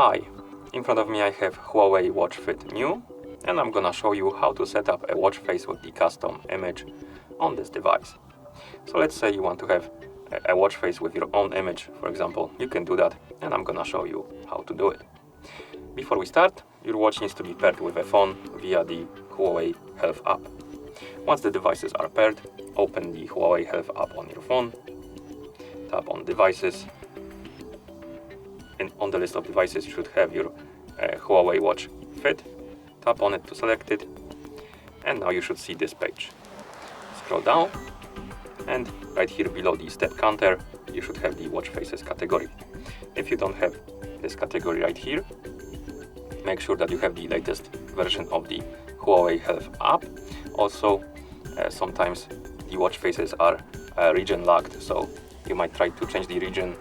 Hi, in front of me I have HUAWEI Watch Fit New, and I'm gonna show you how to set up a watch face with the custom image on this device. So let's say you want to have a watch face with your own image, for example. You can do that, and I'm gonna show you how to do it. Before we start, your watch needs to be paired with a phone via the HUAWEI Health app. Once the devices are paired, open the HUAWEI Health app on your phone, tap on Devices, and on the list of devices you should have your HUAWEI Watch Fit. Tap on it to select it, and now you should see this page. Scroll down, and right here below the step counter you should have the watch faces category. If you don't have this category right here, make sure that you have the latest version of the HUAWEI Health app. Also, sometimes the watch faces are region locked, so you might try to change the region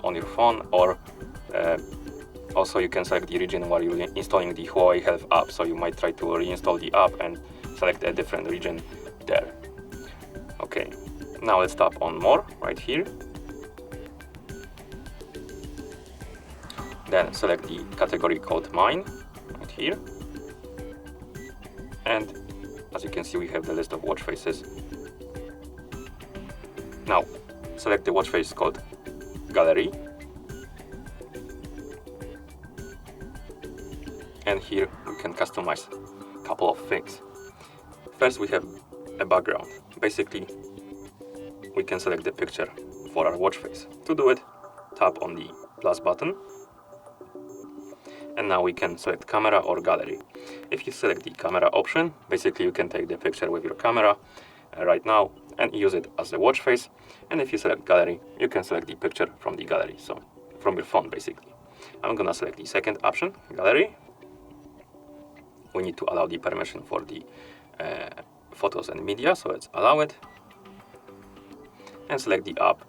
on your phone, or also you can select the region while you're installing the HUAWEI Health app, so you might try to reinstall the app and select a different region there. Okay, now let's tap on More right here. Then select the category called Mine right here. And as you can see, we have the list of watch faces. Now select the watch face called Gallery. And here we can customize a couple of things. First, we have a background. Basically, we can select the picture for our watch face. To do it, tap on the plus button. And now we can select camera or gallery. If you select the camera option, basically you can take the picture with your camera right now and use it as a watch face. And if you select gallery, you can select the picture from the gallery, so from your phone basically. I'm gonna select the second option, gallery. We need to allow the permission for the photos and media, so let's allow it. And select the app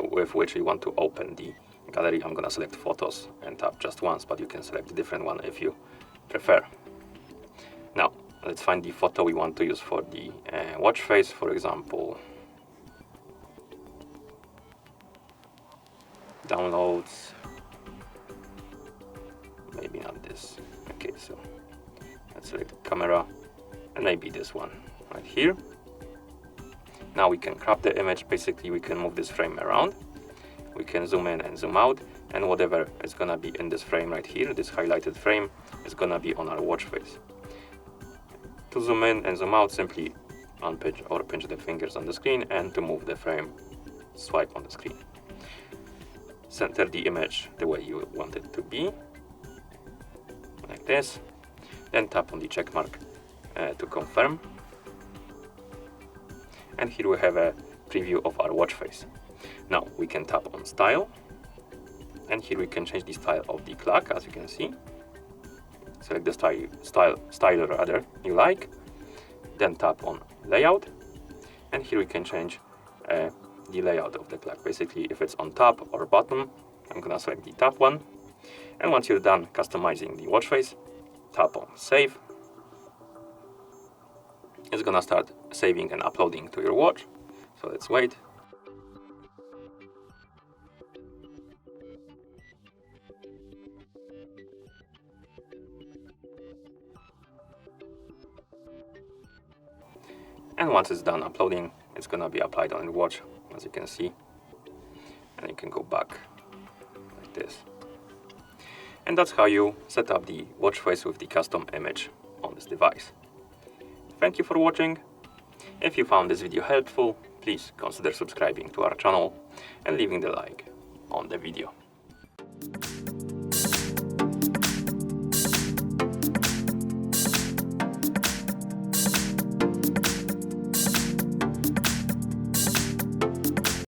with which we want to open the gallery. I'm gonna select photos and tap just once, but you can select a different one if you prefer. Now let's find the photo we want to use for the watch face. For example, downloads, maybe not this. Okay, so let's select camera and maybe this one right here. Now we can crop the image. Basically we can move this frame around. We can zoom in and zoom out, and whatever is gonna be in this frame right here, this highlighted frame, is gonna be on our watch face. To zoom in and zoom out, simply unpinch or pinch the fingers on the screen, and to move the frame, swipe on the screen. Center the image the way you want it to be, like this. Then tap on the check mark to confirm. And here we have a preview of our watch face. Now we can tap on style, and here we can change the style of the clock, as you can see. Select the style rather you like, then tap on layout, and here we can change the layout of the clock. Basically, if it's on top or bottom, I'm gonna select the top one. And once you're done customizing the watch face, tap on save. It's gonna start saving and uploading to your watch, so let's wait. And once it's done uploading, it's gonna be applied on your watch, as you can see. And you can go back like this. And that's how you set up the watch face with the custom image on this device. Thank you for watching. If you found this video helpful, please consider subscribing to our channel and leaving the like on the video.